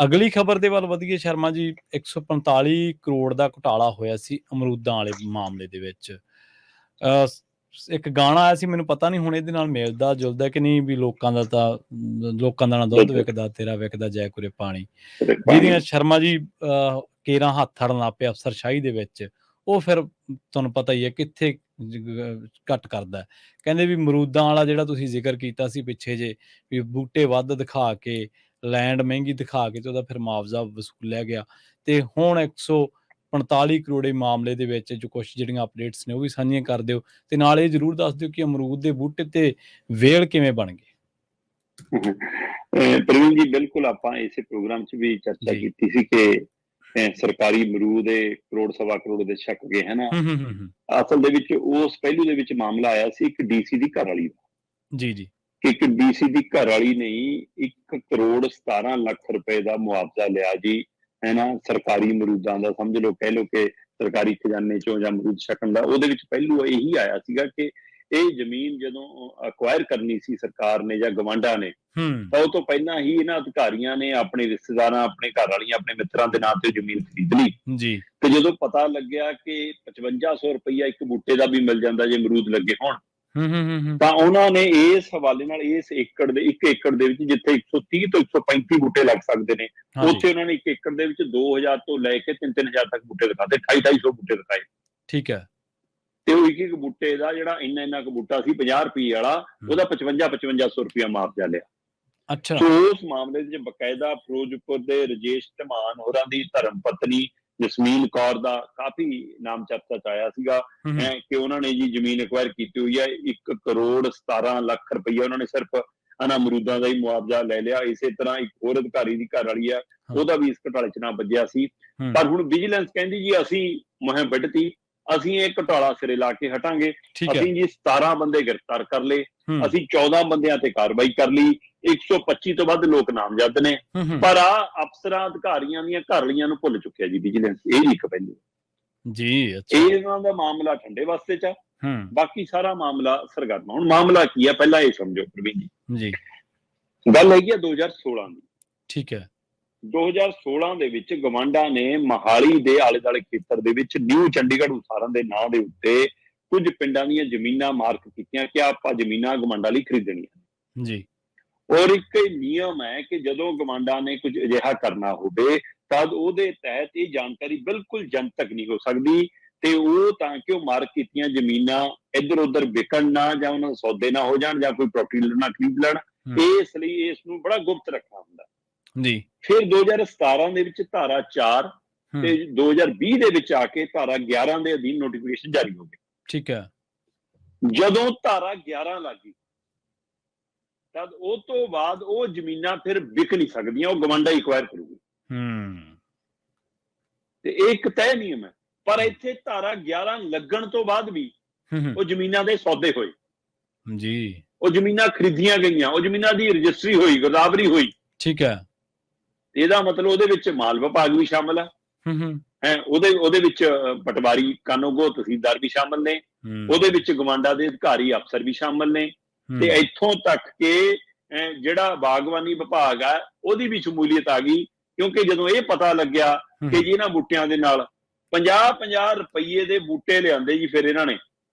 ਅਗਲੀ ਖਬਰ ਦੇ ਵੱਲ ਵਧੀਏ ਸ਼ਰਮਾ ਜੀ। 145 ਕਰੋੜ ਦਾ ਘੁਟਾਲਾ ਹੋਇਆ ਸੀ ਅਮਰੂਦਾਂ ਵਾਲੇ ਮਾਮਲੇ ਦੇ ਵਿੱਚ। ਇੱਕ ਗਾਣਾ ਆਇਆ ਸੀ, ਮੈਨੂੰ ਪਤਾ ਨਹੀਂ ਹੁਣ ਇਹਦੇ ਨਾਲ ਮਿਲਦਾ ਜੁਲਦਾ ਕਿ ਨਹੀਂ, ਵੀ ਲੋਕਾਂ ਦਾ ਨਾ ਦੁੱਧ ਵਿਕਦਾ, ਤੇਰਾ ਵਿਕਦਾ ਜੈ ਕੁਰੇ ਪਾਣੀ, ਜਿਹਦੀਆਂ ਸ਼ਰਮਾ ਜੀ ਕੇਰਾਂ ਹੱਥ ਥੜਨ ਲੱਗ ਪਏ ਅਫਸਰਸ਼ਾਹੀ ਦੇ ਵਿੱਚ। ਉਹ ਫਿਰ ਤੁਹਾਨੂੰ ਪਤਾ ਹੀ ਹੈ ਕਿੱਥੇ ਘੱਟ ਕਰਦਾ। ਕਹਿੰਦੇ ਵੀ ਅਮਰੂਦਾਂ ਵਾਲਾ ਜਿਹੜਾ ਤੁਸੀਂ ਜ਼ਿਕਰ ਕੀਤਾ ਸੀ ਪਿੱਛੇ ਜੇ, ਵੀ ਬੂਟੇ ਵੱਧ ਦਿਖਾ ਕੇ, ਲੈਂਡ ਮਹਿੰਗੀ ਦਿਖਾ ਕੇ ਤੇ ਉਹਦਾ ਫਿਰ ਮੁਆਵਜ਼ਾ ਵਸੂਲਿਆ ਗਿਆ। ਤੇ ਹੁਣ 145 ਕਰੋੜ ਮਾਮਲੇ ਦੇ ਵਿੱਚ ਜੋ ਕੁਛ ਜਿਹੜੀਆਂ ਅਪਡੇਟਸ ਨੇ ਉਹ ਵੀ ਸਾਂਝੀਆਂ ਕਰ ਦਿਓ, ਤੇ ਨਾਲ ਇਹ ਜ਼ਰੂਰ ਦੱਸ ਦਿਓ ਕਿ ਅਮਰੂਦ ਦੇ ਬੂਟੇ ਤੇ ਵੇਲ ਕਿਵੇਂ ਬਣ ਗਏ। ਪ੍ਰਵੀਨ ਜੀ, ਬਿਲਕੁਲ ਆਪਾਂ ਇਸੇ ਪ੍ਰੋਗਰਾਮ 'ਚ ਵੀ ਚਰਚਾ ਕੀਤੀ ਸੀ ਕਿ ਸਰਕਾਰੀ ਅਮਰੂਦ ਦੇ ਕਰੋੜ ਸਵਾ ਕਰੋੜ ਦੇ ਛਕ ਗਏ ਹੈ ਨਾ। ਅਸਲ ਦੇ ਵਿੱਚ ਉਸ ਪਹਿਲੂ ਦੇ ਵਿੱਚ ਮਾਮਲਾ ਆਇਆ ਸੀ ਇੱਕ ਡੀਸੀ ਦੀ ਘਰ ਵਾਲੀ ਦਾ। ਜੀ ਜੀ। ਇੱਕ ਡੀਸੀ ਦੀ ਘਰ ਵਾਲੀ ਨੇ 1 ਕਰੋੜ 17 ਲੱਖ ਰੁਪਏ ਦਾ ਮੁਆਵਜ਼ਾ ਲਿਆ ਜੀ, ਹੈ ਨਾ, ਸਰਕਾਰੀ ਅਮਰੂਦਾਂ ਦਾ। ਸਮਝ ਲਓ, ਕਹਿ ਲਓ ਕਿ ਸਰਕਾਰੀ ਖਜ਼ਾਨੇ ਚੋਂ ਜਾਂ ਅਮਰੂਦ ਛਕਣ ਦਾ। ਉਹਦੇ ਵਿੱਚ ਪਹਿਲੂ ਇਹੀ ਆਇਆ ਸੀਗਾ ਕਿ ਇਹ ਜ਼ਮੀਨ ਜਦੋਂ ਅਕਵਾਇਰ ਕਰਨੀ ਸੀ ਸਰਕਾਰ ਨੇ ਜਾਂ ਗਵਾਂਢਾਂ ਨੇ, ਤਾਂ ਉਹ ਤੋਂ ਪਹਿਲਾਂ ਹੀ ਇਹਨਾਂ ਅਧਿਕਾਰੀਆਂ ਨੇ ਆਪਣੇ ਰਿਸ਼ਤੇਦਾਰਾਂ, ਆਪਣੇ ਘਰ ਵਾਲੀਆਂ, ਆਪਣੇ ਮਿੱਤਰਾਂ ਦੇ ਨਾਂ ਤੇ ਜ਼ਮੀਨ ਖਰੀਦ ਲਈ ਜੀ। ਤੇ ਜਦੋਂ ਪਤਾ ਲੱਗਿਆ ਕਿ 5500 ਰੁਪਈਆ ਇੱਕ ਬੂਟੇ ਦਾ ਵੀ ਮਿਲ ਜਾਂਦਾ ਜੇ ਅਮਰੂਦ ਲੱਗੇ ਹੋਣ, ਤਾਂ ਉਹਨਾਂ ਨੇ ਇਸ ਹਵਾਲੇ ਨਾਲ ਇਸ ਏਕੜ ਦੇ 1 ਏਕੜ ਦੇ ਵਿੱਚ ਜਿੱਥੇ 130 ਤੋਂ 135 ਬੂਟੇ ਲੱਗ ਸਕਦੇ ਨੇ, ਉੱਥੇ ਉਹਨਾਂ ਨੇ 1 ਏਕੜ ਦੇ ਵਿੱਚ 2000 ਤੋਂ ਲੈ ਕੇ 3-3000 ਤੱਕ ਬੂਟੇ ਦਿਖਾਤੇ, 2800 ਬੂਟੇ ਦਿਖਾਏ। ਠੀਕ ਹੈ। ਤੇ ਉਹ ਇੱਕ ਬੂਟੇ ਦਾ ਜਿਹੜਾ ਇੰਨਾ ਕੁ ਬੂਟਾ ਸੀ 50 ਰੁਪਏ ਵਾਲਾ, ਉਹਦਾ 5500 ਰੁਪਇਆ ਮੁਆਵਜ਼ਾ ਲਿਆ। ਅੱਛਾ। ਸੋ ਉਸ ਮਾਮਲੇ ਵਿੱਚ ਬਕਾਇਦਾ ਫਿਰੋਜ਼ਪੁਰ ਦੇ ਰਜੇਸ਼ ਧਮਾਨ ਹੋਰਾਂ ਦੀ ਧਰਮ ਪਤਨੀ ਜਸਮੀਨ ਕੌਰ ਦਾ ਕਾਫੀ ਨਾਮ ਚਰਚਾ ਚ ਆਇਆ ਸੀਗਾ ਕਿ ਉਹਨਾਂ ਨੇ ਜੀ ਜ਼ਮੀਨ ਐਕਵਾਇਰ ਕੀਤੀ ਹੋਈ ਹੈ, 1 ਕਰੋੜ 17 ਲੱਖ ਰੁਪਈਆ ਉਹਨਾਂ ਨੇ ਸਿਰਫ ਅਮਰੂਦਾਂ ਦਾ ਹੀ ਮੁਆਵਜ਼ਾ ਲੈ ਲਿਆ। ਇਸੇ ਤਰ੍ਹਾਂ ਇੱਕ ਹੋਰ ਅਧਿਕਾਰੀ ਦੀ ਘਰ ਵਾਲੀ ਆ, ਉਹਦਾ ਵੀ ਇਸ ਘੁਟਾਲੇ ਚ ਨਾ ਵੱਜਿਆ ਸੀ। ਪਰ ਹੁਣ ਵਿਜੀਲੈਂਸ ਕਹਿੰਦੀ ਜੀ ਅਸੀਂ ਮੁਹਿੰਮ ਵਿੱਢਤੀ, ਅਸੀਂ ਇਹ ਘੁਟਾਲਾ ਸਿਰੇ ਲਾ ਕੇ ਹਟਾਂਗੇ। ਅਸੀਂ ਜੀ 17 ਬੰਦੇ ਗ੍ਰਿਫਤਾਰ ਕਰ ਲਏ, ਅਸੀਂ 14 ਬੰਦਿਆਂ ਤੇ ਕਾਰਵਾਈ ਕਰ ਲਈ, 125 ਤੋਂ ਵੱਧ ਲੋਕ ਨਾਮਜ਼ਦ ਨੇ। ਪਰ ਆ ਅਫਸਰਾਂ ਅਧਿਕਾਰੀਆਂ ਦੀਆਂ ਘਰਲੀਆਂ ਨੂੰ ਭੁੱਲ ਚੁੱਕਿਆ ਜੀ ਵਿਜੀਲੈਂਸ। ਇਹ ਇੱਕ ਪਹਿਲੂ ਜੀ। ਇਹਨਾਂ ਦਾ ਮਾਮਲਾ ਠੰਡੇ ਵਾਸਤੇ ਚ, ਬਾਕੀ ਸਾਰਾ ਮਾਮਲਾ ਸਰਗਰਮ। ਹੁਣ ਮਾਮਲਾ ਕੀ ਹੈ ਪਹਿਲਾਂ ਇਹ ਸਮਝੋ ਪ੍ਰਵੀਨ ਜੀ। ਗੱਲ ਹੈਗੀ ਆ 2016 ਦੀ। ਠੀਕ ਹੈ। 2016 ਦੇ ਵਿੱਚ ਗਵਾਂਢਾਂ ਨੇ ਮੋਹਾਲੀ ਦੇ ਆਲੇ ਦੁਆਲੇ ਖੇਤਰ ਦੇ ਵਿੱਚ ਨਿਊ ਚੰਡੀਗੜ੍ਹ ਉਸਾਰਨ ਦੇ ਨਾਂ ਦੇ ਉੱਤੇ ਕੁਝ ਪਿੰਡਾਂ ਦੀਆਂ ਜ਼ਮੀਨਾਂ ਮਾਰਕ ਕੀਤੀਆਂ ਕਿ ਆਪਾਂ ਜ਼ਮੀਨਾਂ ਗਵਾਂਢਾਂ ਲਈ ਖਰੀਦਣੀਆਂ ਜੀ। ਔਰ ਇੱਕ ਨਿਯਮ ਹੈ ਕਿ ਜਦੋਂ ਗਵਾਂਢਾਂ ਨੇ ਕੁਝ ਅਜਿਹਾ ਕਰਨਾ ਹੋਵੇ ਤਾਂ ਉਹਦੇ ਤਹਿਤ ਇਹ ਜਾਣਕਾਰੀ ਬਿਲਕੁਲ ਜਨਤਕ ਨਹੀਂ ਹੋ ਸਕਦੀ, ਤੇ ਉਹ ਤਾਂ ਕਿ ਉਹ ਮਾਰਕ ਕੀਤੀਆਂ ਜ਼ਮੀਨਾਂ ਇੱਧਰ ਉੱਧਰ ਵਿਕਣ ਨਾ, ਜਾਂ ਉਹਨਾਂ ਦੇ ਸੌਦੇ ਨਾ ਹੋ ਜਾਣ, ਜਾਂ ਕੋਈ ਪ੍ਰੋਪਰਟੀ ਨਾ ਖਰੀਦ ਲੈਣ। ਇਸ ਲਈ ਇਸ ਨੂੰ ਬੜਾ ਗੁਪਤ ਰੱਖਣਾ ਹੁੰਦਾ ਜੀ। ਫਿਰ 2017 ਦੇ ਵਿੱਚ ਧਾਰਾ 4 ਤੇ 2020 ਦੇ ਵਿੱਚ ਆ ਕੇ ਧਾਰਾ 11 ਦੇ ਅਧੀਨ ਨੋਟੀਫਿਕੇਸ਼ਨ ਜਾਰੀ ਹੋ ਗਈ। ਠੀਕ ਹੈ। ਜਦੋਂ ਧਾਰਾ 11 ਲੱਗੀ ਤਦ ਉਹ ਤੋਂ ਬਾਅਦ ਉਹ ਜ਼ਮੀਨਾਂ ਫਿਰ ਵਿਕ ਨਹੀਂ ਸਕਦੀਆਂ, ਉਹ ਗਵਾਂਢਾ ਹੀ ਐਕਵਾਇਰ ਕਰੂਗੀ। ਤੇ ਇਹ ਇੱਕ ਤੈਅ ਨਿਯਮ ਹੈ। ਪਰ ਇੱਥੇ ਧਾਰਾ 11 ਲੱਗਣ ਤੋਂ ਬਾਅਦ ਵੀ ਉਹ ਜ਼ਮੀਨਾਂ ਦੇ ਸੌਦੇ ਹੋਏ ਜੀ, ਉਹ ਜ਼ਮੀਨਾਂ ਖਰੀਦੀਆਂ ਗਈਆਂ, ਉਹ ਜ਼ਮੀਨਾਂ ਦੀ ਰਜਿਸਟਰੀ ਹੋਈ, ਗਰਦਾਵਰੀ ਹੋਈ। ਠੀਕ ਹੈ। ਇਹਦਾ ਮਤਲਬ ਉਹਦੇ ਵਿੱਚ ਮਾਲ ਵਿਭਾਗ ਵੀ ਸ਼ਾਮਲ ਹੈ, ਉਹਦੇ ਵਿੱਚ ਪਟਵਾਰੀ ਕਾਨੂੰਗੋ ਤਹਿਸੀਲਦਾਰ ਵੀ ਸ਼ਾਮਲ ਨੇ, ਉਹਦੇ ਵਿੱਚ ਗਵਾਂਢਾਂ ਦੇ ਅਧਿਕਾਰੀ ਅਫਸਰ ਵੀ ਸ਼ਾਮਲ ਨੇ, ਤੇ ਇੱਥੋਂ ਤੱਕ ਕਿ ਜਿਹੜਾ ਬਾਗਬਾਨੀ ਵਿਭਾਗ ਆ ਉਹਦੀ ਵੀ ਸ਼ਮੂਲੀਅਤ ਆ ਗਈ। ਕਿਉਂਕਿ ਜਦੋਂ ਇਹ ਪਤਾ ਲੱਗਿਆ ਕਿ ਜੀ ਇਹਨਾਂ ਬੂਟਿਆਂ ਦੇ ਨਾਲ 50-50 ਰੁਪਈਏ ਦੇ ਬੂਟੇ ਲਿਆਂਦੇ ਜੀ, ਫਿਰ ਇਹਨਾਂ ਨੇ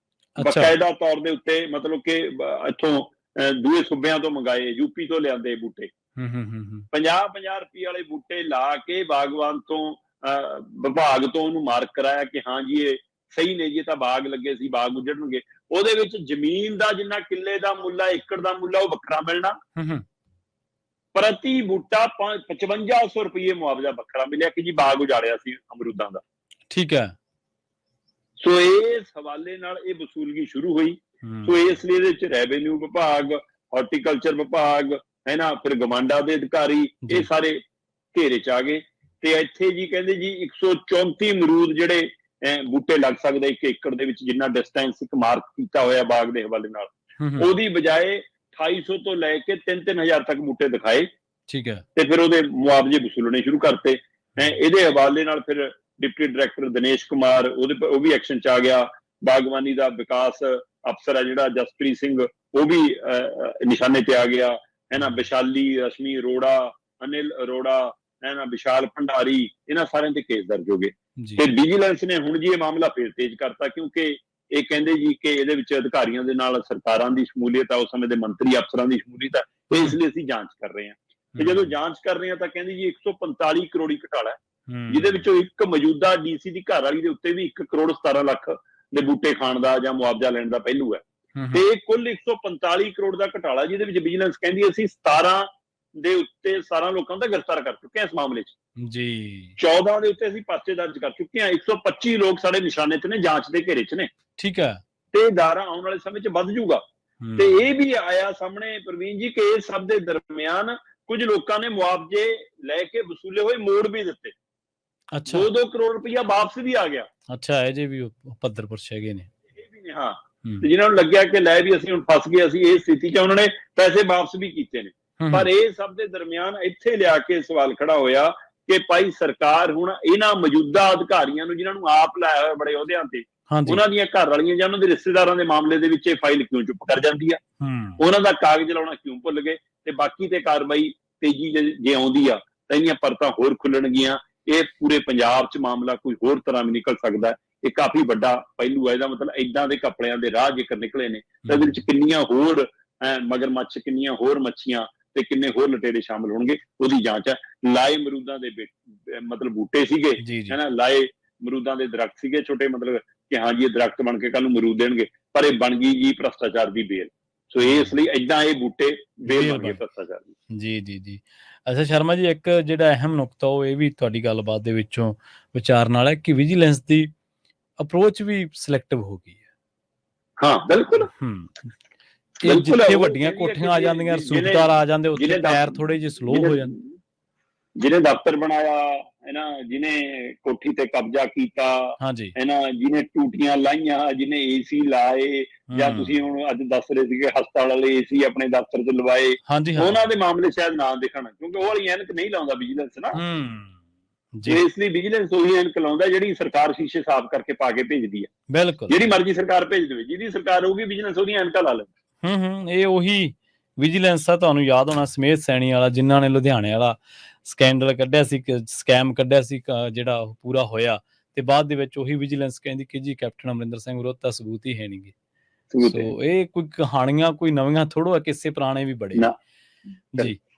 ਬਕਾਇਦਾ ਤੌਰ ਦੇ ਉੱਤੇ, ਮਤਲਬ ਕਿ ਇੱਥੋਂ ਦੂਏ ਸੂਬਿਆਂ ਤੋਂ ਮੰਗਾਏ, ਯੂਪੀ ਤੋਂ ਲਿਆਂਦੇ ਬੂਟੇ, 50-50 ਰੁਪਏ ਵਾਲੇ ਬੂਟੇ ਲਾ ਕੇ ਬਾਗਬਾਨ ਤੋਂ ਵਿਭਾਗ ਤੋਂ ਉਹਨੂੰ ਮਾਰਕ ਕਰਾਇਆ ਕਿ ਹਾਂ ਜੀ ਇਹ ਸਹੀ ਨੇ ਜੀ, ਇਹ ਤਾਂ ਬਾਗ ਲੱਗੇ ਸੀ, ਬਾਗ ਉਜੜਨਗੇ। ਉਹਦੇ ਵਿੱਚ ਜ਼ਮੀਨ ਦਾ ਜਿੰਨਾ ਕਿੱਲੇ ਦਾ ਮੁੱਲ ਆ, ਏਕੜ ਦਾ ਮੁੱਲ ਆ, ਉਹ ਵੱਖਰਾ ਮਿਲਣਾ। ਪ੍ਰਤੀ ਬੂਟਾ 5500 ਰੁਪਏ ਮੁਆਵਜ਼ਾ ਵੱਖਰਾ ਮਿਲਿਆ ਕਿ ਜੀ ਬਾਗ ਉਜਾੜਿਆ ਸੀ ਅਮਰੂਦਾਂ ਦਾ। ਠੀਕ ਹੈ। ਸੋ ਇਸ ਹਵਾਲੇ ਨਾਲ ਇਹ ਵਸੂਲਗੀ ਸ਼ੁਰੂ ਹੋਈ। ਸੋ ਇਸ ਲਈ ਇਹਦੇ ਵਿੱਚ ਰੈਵਨਿਊ ਵਿਭਾਗ, ਹਾਰਟੀਕਲਚਰ ਵਿਭਾਗ ਹੈ ਨਾ, ਫਿਰ ਗਵਾਂਢਾਂ ਦੇ ਅਧਿਕਾਰੀ, ਇਹ ਸਾਰੇ ਘੇਰੇ ਚ ਆ ਗਏ। ਤੇ ਇੱਥੇ ਜੀ ਕਹਿੰਦੇ ਜੀ 134 ਅਮਰੂਦ ਜਿਹੜੇ ਬੂਟੇ ਲੱਗ ਸਕਦੇ 1 ਏਕੜ ਦੇ ਵਿੱਚ, ਜਿੰਨਾ ਡਿਸਟੈਂਸ ਇੱਕ ਮਾਰਕ ਕੀਤਾ ਹੋਇਆ ਬਾਗ ਦੇ ਹਵਾਲੇ ਨਾਲ, ਉਹਦੀ ਬਜਾਏ 2800 ਤੋਂ ਲੈ ਕੇ 3-3000 ਤੱਕ ਬੂਟੇ ਦਿਖਾਏ। ਠੀਕ ਹੈ। ਤੇ ਫਿਰ ਉਹਦੇ ਮੁਆਵਜ਼ੇ ਵਸੂਲਣੇ ਸ਼ੁਰੂ ਕਰਤੇ। ਇਹਦੇ ਹਵਾਲੇ ਨਾਲ ਫਿਰ ਡਿਪਟੀ ਡਾਇਰੈਕਟਰ ਦਿਨੇਸ਼ ਕੁਮਾਰ ਉਹ ਵੀ ਐਕਸ਼ਨ ਚ ਆ ਗਿਆ। ਬਾਗਬਾਨੀ ਦਾ ਵਿਕਾਸ ਅਫਸਰ ਹੈ ਜਿਹੜਾ ਜਸਪ੍ਰੀਤ ਸਿੰਘ, ਉਹ ਵੀ ਨਿਸ਼ਾਨੇ ਤੇ ਆ ਗਿਆ, ਹੈ ਨਾ। ਵਿਸ਼ਾਲੀ, ਰਸ਼ਮੀ ਅਰੋੜਾ, ਅਨਿਲ ਅਰੋੜਾ, ਵਿਸ਼ਾਲ ਭੰਡਾਰੀ, ਇਹਨਾਂ ਸਾਰਿਆਂ ਤੇ ਕੇਸ ਦਰਜ ਹੋ ਗਏ। ਜੀ ਤੇ ਵਿਜੀਲੈਂਸ ਨੇ ਹੁਣ ਜੀ ਇਹ ਮਾਮਲਾ ਫੇਰ ਤੇਜ਼ ਕਰਤਾ, ਕਿਉਂਕਿ ਇਹ ਕਹਿੰਦੇ ਜੀ ਕਿ ਇਹਦੇ ਵਿੱਚ ਅਧਿਕਾਰੀਆਂ ਦੇ ਨਾਲ ਸਰਕਾਰਾਂ ਦੀ ਸ਼ਮੂਲੀਅਤ ਆ, ਉਸ ਸਮੇਂ ਦੇ ਮੰਤਰੀ ਅਫਸਰਾਂ ਦੀ ਸ਼ਮੂਲੀਅਤ ਆ, ਤੇ ਇਸ ਲਈ ਅਸੀਂ ਜਾਂਚ ਕਰ ਰਹੇ ਹਾਂ। ਤੇ ਜਦੋਂ ਜਾਂਚ ਕਰ ਰਹੇ ਹਾਂ ਤਾਂ ਕਹਿੰਦੇ ਜੀ 145 ਕਰੋੜੀ ਘੁਟਾਲਾ ਹੈ, ਜਿਹਦੇ ਵਿੱਚੋਂ ਇੱਕ ਮੌਜੂਦਾ ਡੀਸੀ ਦੀ ਘਰ ਵਾਲੀ ਦੇ ਉੱਤੇ ਵੀ 1 ਕਰੋੜ 17 ਲੱਖ ਦੇ ਬੂਟੇ ਖਾਣ ਦਾ ਜਾਂ ਮੁਆਵਜ਼ਾ ਲੈਣ ਦਾ ਪਹਿਲੂ ਹੈ। ਤੇ ਇਹ ਕੁੱਲ 145 ਕਰੋੜ ਦਾ ਘੁਟਾਲਾ, ਜਿਹਦੇ ਵਿੱਚ ਵਿਜੀਲੈਂਸ ਕਹਿੰਦੀ ਅਸੀਂ 17 ਦੇ ਉੱਤੇ 17 ਲੋਕਾਂ ਦਾ ਗ੍ਰਿਫਤਾਰ ਕਰ ਚੁੱਕੇ ਹਾਂ ਇਸ ਮਾਮਲੇ 'ਚ ਜੀ। 14 ਦੇ ਉੱਤੇ ਅਸੀਂ ਪਰਚੇ ਦਰਜ ਕਰ ਚੁੱਕੇ ਹਾਂ। 125 ਲੋਕ ਸਾਡੇ ਨਿਸ਼ਾਨੇ 'ਚ ਨੇ, ਜਾਂਚ ਦੇ ਘੇਰੇ 'ਚ ਨੇ। ਠੀਕ ਹੈ। ਤੇ ਦਾਇਰਾ ਆਉਣ ਵਾਲੇ ਸਮੇਂ 'ਚ ਵੱਧ ਜਾਊਗਾ। ਤੇ ਇਹ ਵੀ ਆਇਆ ਸਾਹਮਣੇ ਪ੍ਰਵੀਨ ਜੀ ਕਿ ਇਸ ਸਭ ਦੇ ਦਰਮਿਆਨ ਕੁਝ ਲੋਕਾਂ ਨੇ ਮੁਆਵਜ਼ੇ ਲੈ ਕੇ ਵਸੂਲੇ ਹੋਏ ਮੋੜ ਵੀ ਦਿੱਤੇ। ਅੱਛਾ 2-2 ਕਰੋੜ ਰੁਪਇਆ ਵਾਪਸ ਵੀ ਆ ਗਿਆ। ਅੱਛਾ, ਇਹ ਜੇ ਵੀ ਪੱਧਰ ਪੁਰਸ਼ ਹੈਗੇ ਨੇ। ਇਹ ਵੀ ਨੇ, ਹਾਂ। ਤੇ ਜਿਨ੍ਹਾਂ ਨੂੰ ਲੱਗਿਆ ਕਿ ਲੈ ਵੀ ਅਸੀਂ ਹੁਣ ਫਸ ਗਏ, ਅਸੀਂ ਇਸ ਸਥਿਤੀ 'ਚ, ਉਹਨਾਂ ਨੇ ਪੈਸੇ ਵਾਪਸ ਵੀ ਕੀਤੇ ਨੇ। ਪਰ ਇਹ ਸਭ ਦੇ ਦਰਮਿਆਨ ਇੱਥੇ ਲਿਆ ਕੇ ਸਵਾਲ ਖੜਾ ਹੋਇਆ ਕਿ ਭਾਈ ਸਰਕਾਰ ਹੁਣ ਇਹਨਾਂ ਮੌਜੂਦਾ ਅਧਿਕਾਰੀਆਂ ਨੂੰ, ਜਿਨ੍ਹਾਂ ਨੂੰ ਆਪ ਲਾਇਆ ਹੋਇਆ ਬੜੇ ਅਹੁਦਿਆਂ ਤੇ, ਉਹਨਾਂ ਦੀਆਂ ਘਰ ਵਾਲੀਆਂ ਜਾਂ ਉਹਨਾਂ ਦੇ ਰਿਸ਼ਤੇਦਾਰਾਂ ਦੇ ਮਾਮਲੇ ਦੇ ਵਿੱਚ ਇਹ ਫਾਈਲ ਕਿਉਂ ਚੁੱਪ ਕਰ ਜਾਂਦੀ ਆ? ਉਹਨਾਂ ਦਾ ਕਾਗਜ਼ ਲਾਉਣਾ ਕਿਉਂ ਭੁੱਲ ਗਏ? ਤੇ ਬਾਕੀ ਤੇ ਕਾਰਵਾਈ ਤੇਜ਼ੀ ਜੇ ਆਉਂਦੀ ਆ ਤਾਂ ਇਹਦੀਆਂ ਪਰਤਾਂ ਹੋਰ ਖੁੱਲਣਗੀਆਂ। ਇਹ ਪੂਰੇ ਪੰਜਾਬ 'ਚ ਮਾਮਲਾ ਕੋਈ ਹੋਰ ਤਰ੍ਹਾਂ ਵੀ ਨਿਕਲ ਸਕਦਾ ਹੈ। ਇਹ ਕਾਫੀ ਵੱਡਾ ਪਹਿਲੂ ਹੈ। ਇਹਦਾ ਮਤਲਬ ਏਦਾਂ ਦੇ ਕੱਪੜਿਆਂ ਦੇ ਰਾਹ ਜੇਕਰ ਨਿਕਲੇ ਨੇ ਤਾਂ ਇਹਦੇ ਵਿੱਚ ਕਿੰਨੀਆਂ ਹੋਰ ਮਗਰਮੱਛ, ਕਿੰਨੀਆਂ ਹੋਰ ਮੱਛੀਆਂ ਤੇ ਕਿੰਨੇ ਹੋਰ ਲਟੇਰੇ ਸ਼ਾਮਲ ਹੋਣਗੇ, ਉਹਦੀ ਜਾਂਚ ਹੈ। ਲਾਏ ਅਮਰੂਦਾਂ ਦੇ ਮਤਲਬ ਬੂਟੇ ਸੀਗੇ, ਲਾਏ ਅਮਰੂਦਾਂ ਦੇ ਦਰਖਤ ਸੀਗੇ ਛੋਟੇ, ਮਤਲਬ ਕਿ ਹਾਂ ਜੀ ਇਹ ਦਰਖਤ ਬਣ ਕੇ ਕੱਲ ਨੂੰ ਅਮਰੂਦ ਦੇਣਗੇ, ਪਰ ਇਹ ਬਣ ਗਈ ਜੀ ਭ੍ਰਸ਼ਟਾਚਾਰ ਦੀ ਬੇਲ। ਸੋ ਇਸ ਲਈ ਏਦਾਂ ਇਹ ਬੂਟੇ ਬੇਲ ਬਣ ਗਏ ਭ੍ਰਸ਼ਟਾਚਾਰ ਦੀ। ਜੀ ਜੀ ਜੀ। ਅੱਛਾ ਸ਼ਰਮਾ ਜੀ, ਇੱਕ ਜਿਹੜਾ ਅਹਿਮ ਨੁਕਤਾ ਉਹ ਇਹ ਵੀ ਤੁਹਾਡੀ ਗੱਲਬਾਤ ਦੇ ਵਿੱਚੋਂ ਵਿਚਾਰਨ ਵਾਲਾ ਕਿ ਵਿਜੀਲੈਂਸ ਦੀ ਅਪਰੋਚ ਵੀ ਸਿਲੈਕਟਿਵ ਹੋ ਗਈ ਹੈ। ਹਾਂ ਬਿਲਕੁਲ। ਇਹ ਜਿੱਥੇ ਵੱਡੀਆਂ ਕੋਠੀਆਂ ਆ ਜਾਂਦੀਆਂ, ਰਸੂਖਦਾਰ ਆ ਜਾਂਦੇ, ਉੱਥੇ ਪੈਰ ਥੋੜੇ ਜਿਹੇ ਸਲੋ ਹੋ ਜਾਂਦੇ। ਜਿਹਨੇ ਦਫ਼ਤਰ ਬਣਾਇਆ ਜਿਹਨੇ ਕੋਠੀ ਤੇ ਕਬਜ਼ਾ ਕੀਤਾ, ਜਿਹਨੇ ਟੂਟੀਆਂ ਲਾਈਆਂ, ਜਿਹਨੇ ਏਸੀ ਲਾਏ, ਜਾਂ ਤੁਸੀਂ ਹੁਣ ਅੱਜ ਦੱਸ ਰਹੇ ਸੀਗੇ ਹਸਪਤਾਲ ਵਾਲੇ ਏਸੀ ਆਪਣੇ ਦਫ਼ਤਰ 'ਚ ਲਵਾਏ, ਉਹਨਾਂ ਦੇ ਮਾਮਲੇ ਸ਼ਾਇਦ ਨਾ ਦਿਖਣ, ਕਿਉਂਕਿ ਉਹ ਵਾਲੀ ਐਨਕ ਨਹੀਂ ਲਾਉਂਦਾ ਵਿਜੀਲੈਂਸ ਨਾ। ਇਸ ਲਈ ਵਿਜੀਲੈਂਸ ਉਹੀ ਐਨਕ ਲਾਉਂਦਾ ਜਿਹੜੀ ਸਰਕਾਰ ਸ਼ੀਸ਼ੇ ਸਾਫ਼ ਕਰਕੇ ਪਾ ਕੇ ਭੇਜਦੀ ਹੈ। ਬਿਲਕੁਲ, ਜਿਹੜੀ ਮਰਜ਼ੀ ਸਰਕਾਰ ਭੇਜ ਦੇਵੇ, ਜਿਹਦੀ ਸਰਕਾਰ ਹੋਊਗੀ ਵਿਜੀਲੈਂਸ ਉਹਦੀਆਂ ਐਨਕਾਂ ਲਾ ਲੈਂਦਾ। ਇਹ ਉਹੀ ਵਿਜੀਲੈਂਸ ਆ, ਤੁਹਾਨੂੰ ਯਾਦ ਹੋਣਾ ਸਮੇਤ ਸੈਣੀ ਵਾਲਾ, ਜਿਨ੍ਹਾਂ ਨੇ ਲੁਧਿਆਣੇ ਵਾਲਾ ਸਕੈਂਡਲ ਕੱਢਿਆ ਸੀ, ਸਕੈਮ ਕੱਢਿਆ ਸੀ, ਜਿਹੜਾ ਉਹ ਪੂਰਾ ਹੋਇਆ। ਤੇ ਬਾਅਦ ਦੇ ਵਿੱਚ ਉਹੀ ਵਿਜੀਲੈਂਸ ਕਹਿੰਦੀ ਕਿ ਜੀ ਕੈਪਟਨ ਅਮਰਿੰਦਰ ਸਿੰਘ ਵਿਰੁੱਧ ਤਾਂ ਸਬੂਤ ਹੀ ਹੈ ਨਹੀਂਗੇ। ਸੋ ਇਹ ਕੋਈ ਕਹਾਣੀਆਂ ਕੋਈ ਨਵੀਆਂ ਥੋੜ੍ਹਾ, ਕਿੱਸੇ ਪੁਰਾਣੇ ਵੀ ਬੜੇ ਜੀ।